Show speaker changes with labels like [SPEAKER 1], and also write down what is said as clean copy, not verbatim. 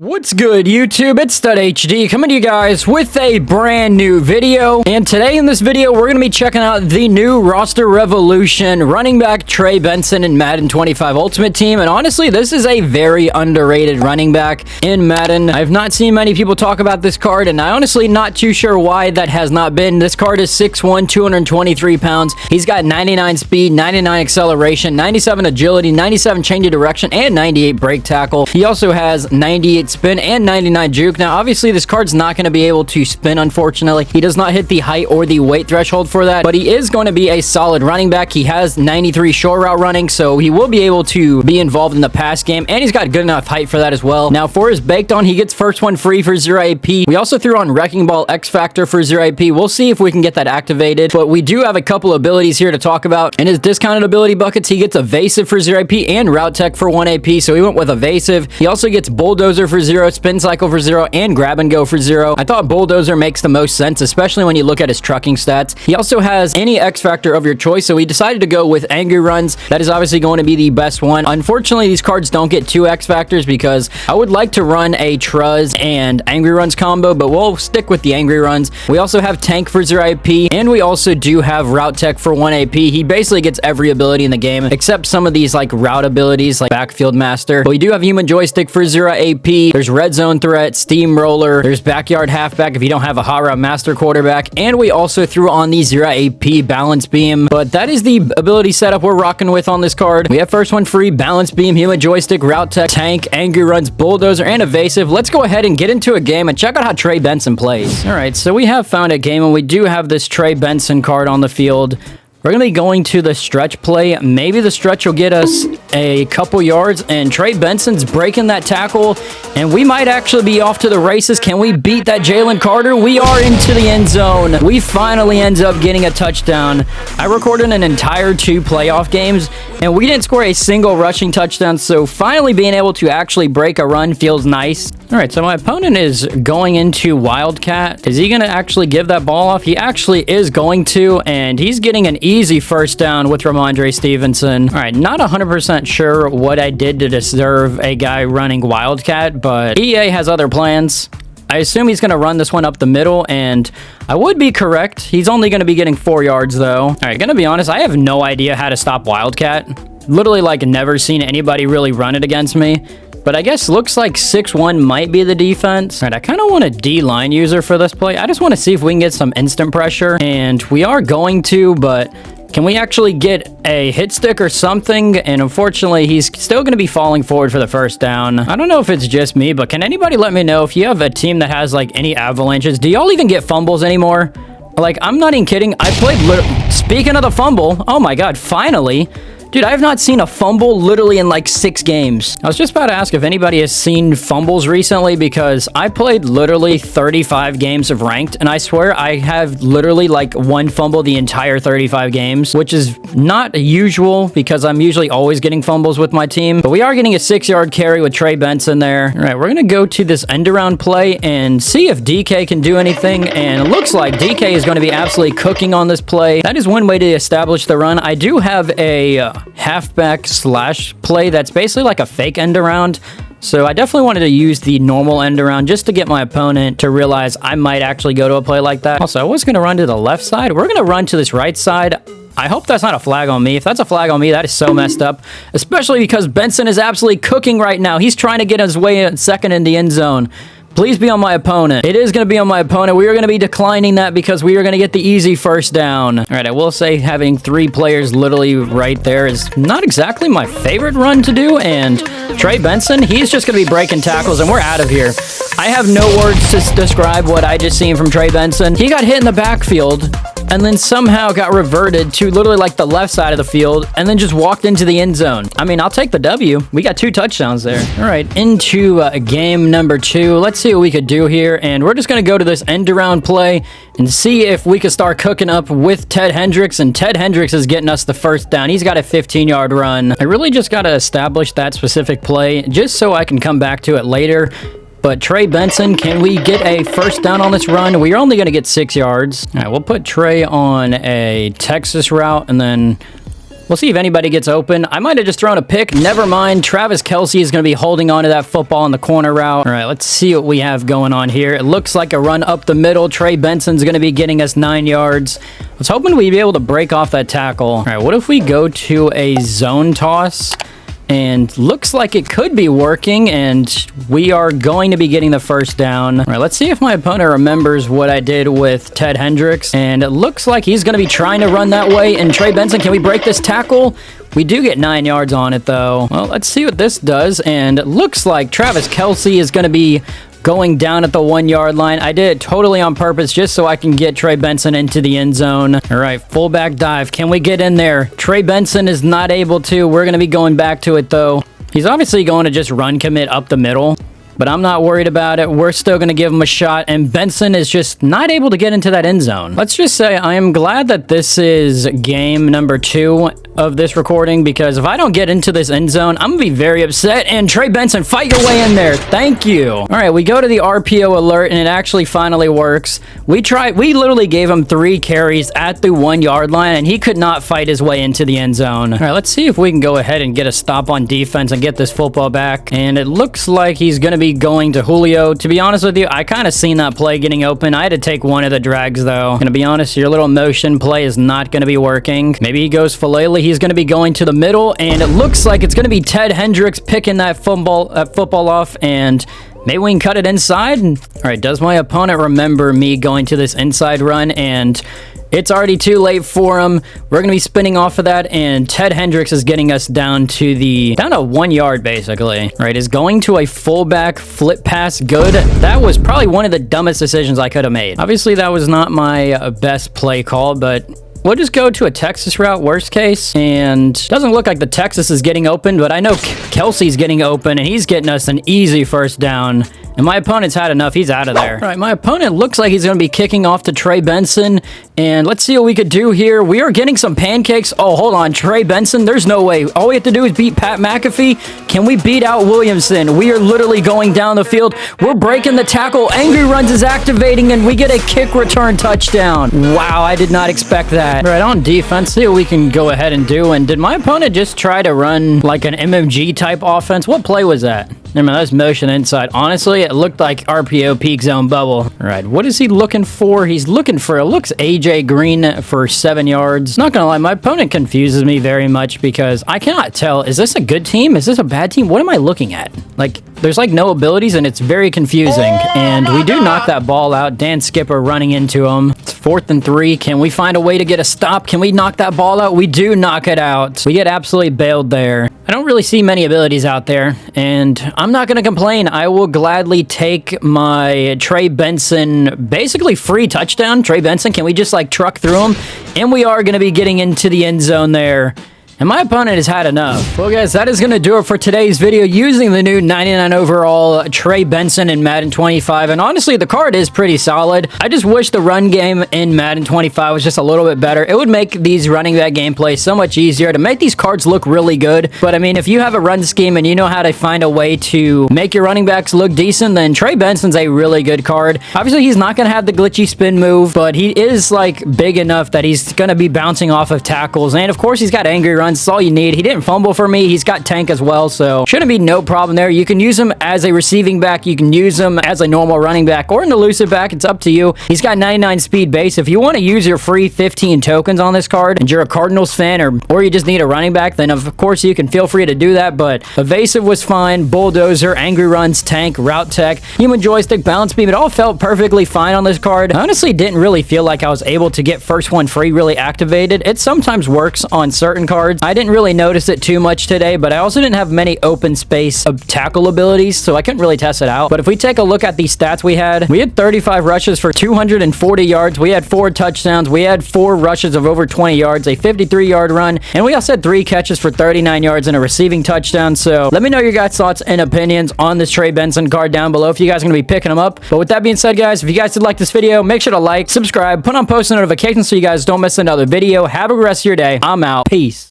[SPEAKER 1] What's good, YouTube? It's Stud HD coming to you guys with a brand new video. And today in this video, we're going to be checking out the new roster revolution running back Trey Benson in Madden 25 Ultimate Team. And honestly, this is a very underrated running back in Madden. I've not seen many people talk about this card, and I honestly not too sure why that has not been. This card is 6'1", 223 pounds. He's got 99 speed, 99 acceleration, 97 agility, 97 change of direction, and 98 break tackle. He also has 98 spin and 99 juke. Now obviously this card's not going to be able to spin, unfortunately. He does not hit the height or the weight threshold for that, but he is going to be a solid running back. He has 93 short route running, so he will be able to be involved in the pass game, and he's got good enough height for that as well. Now for his baked on, he gets first one free for 0 AP. We also threw on Wrecking Ball X Factor for 0 AP. We'll see if we can get that activated, but we do have a couple abilities here to talk about. In his discounted ability buckets, he gets Evasive for 0 AP and Route Tech for 1 AP, so he went with Evasive. He also gets Bulldozer for 0, Spin Cycle for 0, and Grab and Go for 0. I thought Bulldozer makes the most sense, especially when you look at his trucking stats. He also has any X Factor of your choice, so we decided to go with Angry Runs. That is obviously going to be the best one. Unfortunately, these cards don't get 2 X Factors because I would like to run a Truz and Angry Runs combo, but we'll stick with the Angry Runs. We also have Tank for 0 AP, and we also do have Route Tech for 1 AP. He basically gets every ability in the game, except some of these like route abilities, like Backfield Master. But we do have Human Joystick for 0 AP. There's Red Zone Threat, Steamroller. There's Backyard Halfback if you don't have a Hot Route Master quarterback. And we also threw on the 0 AP Balance Beam. But that is the ability setup we're rocking with on this card. We have first one free, Balance Beam, Human Joystick, Route Tech, Tank, Angry Runs, Bulldozer, and Evasive. Let's go ahead and get into a game and check out how Trey Benson plays. All right, so we have found a game, and we do have this Trey Benson card on the field. We're going to be going to the stretch play. Maybe the stretch will get us a couple yards, and Trey Benson's breaking that tackle, and we might actually be off to the races. Can we beat that Jalen Carter? We are into the end zone. We finally end up getting a touchdown. I recorded an entire 2 playoff games, and we didn't score a single rushing touchdown, so finally being able to actually break a run feels nice. All right, so my opponent is going into Wildcat. Is he going to actually give that ball off? He actually is going to, and he's getting an easy first down with Ramondre Stevenson. All right, not 100% sure what I did to deserve a guy running Wildcat, but EA has other plans. I assume he's going to run this one up the middle, and I would be correct. He's only going to be getting 4 yards, though. All right, going to be honest, I have no idea how to stop Wildcat. Literally, like, never seen anybody really run it against me. But I guess looks like 6'1" might be the defense. All right, I kind of want a D-line user for this play. I just want to see if we can get some instant pressure. And we are going to, but can we actually get a hit stick or something? And unfortunately, he's still going to be falling forward for the first down. I don't know if it's just me, but can anybody let me know if you have a team that has like any avalanches? Do y'all even get fumbles anymore? Like, I'm not even kidding. I played, speaking of the fumble, oh my God, finally. Dude, I have not seen a fumble literally in like 6 games. I was just about to ask if anybody has seen fumbles recently, because I played literally 35 games of ranked, and I swear I have literally like 1 fumble the entire 35 games, which is not usual because I'm usually always getting fumbles with my team. But we are getting a 6-yard carry with Trey Benson there. All right, we're going to go to this end around play and see if DK can do anything. And it looks like DK is going to be absolutely cooking on this play. That is one way to establish the run. I do have a halfback slash play that's basically like a fake end around, so I definitely wanted to use the normal end around just to get my opponent to realize I might actually go to a play like that. Also, I was going to run to the left side. We're going to run to this right side. I hope that's not a flag on me. If that's a flag on me, that is so messed up, especially because Benson is absolutely cooking right now. He's trying to get his way second in the end zone. Please be on my opponent. It is going to be on my opponent. We are going to be declining that because we are going to get the easy first down. All right, I will say having 3 players literally right there is not exactly my favorite run to do. And Trey Benson, he's just going to be breaking tackles, and we're out of here. I have no words to describe what I just seen from Trey Benson. He got hit in the backfield and then somehow got reverted to literally like the left side of the field and then just walked into the end zone. I mean, I'll take the W. We got 2 touchdowns there. All right, into game number 2. Let's see what we could do here. And we're just going to go to this end around play and see if we can start cooking up with Ted Hendricks. And Ted Hendricks is getting us the first down. He's got a 15-yard run. I really just got to establish that specific play just so I can come back to it later. But Trey Benson, can we get a first down on this run? We are only going to get 6 yards. All right, we'll put Trey on a Texas route, and then We'll see if anybody gets open. I might have just thrown a pick. Never mind. Travis Kelce is going to be holding on to that football on the corner route. All right, let's see what we have going on here. It looks like a run up the middle. Trey Benson's going to be getting us 9 yards. I was hoping we'd be able to break off that tackle. All right, what if we go to a zone toss? And looks like it could be working, and we are going to be getting the first down. All right, let's see if my opponent remembers what I did with Ted Hendricks. And it looks like he's going to be trying to run that way. And Trey Benson, can we break this tackle? We do get 9 yards on it, though. Well, let's see what this does. And it looks like Travis Kelce is going to be going down at the 1 yard line. I did it totally on purpose just so I can get Trey Benson into the end zone. All right, fullback dive. Can we get in there? Trey Benson is not able to. We're going to be going back to it, though. He's obviously going to just run commit up the middle, but I'm not worried about it. We're still going to give him a shot, and Benson is just not able to get into that end zone. Let's just say I am glad that this is game number 2 of this recording, because if I don't get into this end zone, I'm gonna be very upset. And Trey Benson, fight your way in there. Thank you. All right, we go to the RPO alert, and it actually finally works. We literally gave him 3 carries at the 1 yard line, and he could not fight his way into the end zone. All right, let's see if we can go ahead and get a stop on defense and get this football back. And it looks like he's gonna be going to Julio. To be honest with you, I kind of seen that play getting open. I had to take one of the drags, though. Gonna be honest, your little motion play is not gonna be working. Maybe he goes Falele. He's going to be going to the middle, and it looks like it's going to be Ted Hendricks picking that football off, and maybe we can cut it inside. All right, does my opponent remember me going to this inside run? And it's already too late for him. We're going to be spinning off of that, and Ted Hendricks is getting us down to 1 yard, basically. All right, is going to a fullback flip pass good? That was probably one of the dumbest decisions I could have made. Obviously, that was not my best play call, but we'll just go to a Texas route, worst case. And doesn't look like the Texas is getting open, but I know Kelsey's getting open, and he's getting us an easy first down. And my opponent's had enough. He's out of there. All right, my opponent looks like he's going to be kicking off to Trey Benson. And let's see what we could do here. We are getting some pancakes. Oh, hold on. Trey Benson, there's no way. All we have to do is beat Pat McAfee. Can we beat out Williamson? We are literally going down the field. We're breaking the tackle. Angry Runs is activating, and we get a kick return touchdown. Wow, I did not expect that. All right, on defense, see what we can go ahead and do. And did my opponent just try to run like an MMG type offense? What play was that? Never mind, that's motion inside. Honestly, it looked like RPO peak zone bubble. All right, what is he looking for? He's looking for, it looks AJ Green for 7 yards. Not gonna lie, my opponent confuses me very much because I cannot tell, is this a good team? Is this a bad team? What am I looking at? Like, there's like no abilities, and it's very confusing. And we do knock that ball out. Dan Skipper running into him. It's 4th and 3. Can we find a way to get a stop? Can we knock that ball out? We do knock it out. We get absolutely bailed there. I don't really see many abilities out there, and I'm not going to complain. I will gladly take my Trey Benson, basically free touchdown. Trey Benson, can we just like truck through him? And we are going to be getting into the end zone there. And my opponent has had enough. Well, guys, that is going to do it for today's video using the new 99 overall Trey Benson in Madden 25. And honestly, the card is pretty solid. I just wish the run game in Madden 25 was just a little bit better. It would make these running back gameplays so much easier to make these cards look really good. But I mean, if you have a run scheme and you know how to find a way to make your running backs look decent, then Trey Benson's a really good card. Obviously, he's not going to have the glitchy spin move, but he is like big enough that he's going to be bouncing off of tackles. And of course, he's got angry runs. That's all you need. He didn't fumble for me. He's got tank as well, so shouldn't be no problem there. You can use him as a receiving back. You can use him as a normal running back or an elusive back. It's up to you. He's got 99 speed base. If you want to use your free 15 tokens on this card and you're a Cardinals fan or you just need a running back, then of course you can feel free to do that, but evasive was fine. Bulldozer, angry runs, tank, route tech, human joystick, balance beam, it all felt perfectly fine on this card. I honestly didn't really feel like I was able to get first one free really activated. It sometimes works on certain cards. I didn't really notice it too much today, but I also didn't have many open space of tackle abilities, so I couldn't really test it out. But if we take a look at these stats we had 35 rushes for 240 yards. We had 4 touchdowns. We had 4 rushes of over 20 yards, a 53-yard run, and we also had 3 catches for 39 yards and a receiving touchdown. So let me know your guys' thoughts and opinions on this Trey Benson card down below if you guys are going to be picking them up. But with that being said, guys, if you guys did like this video, make sure to like, subscribe, put on post notifications so you guys don't miss another video. Have a good rest of your day. I'm out. Peace.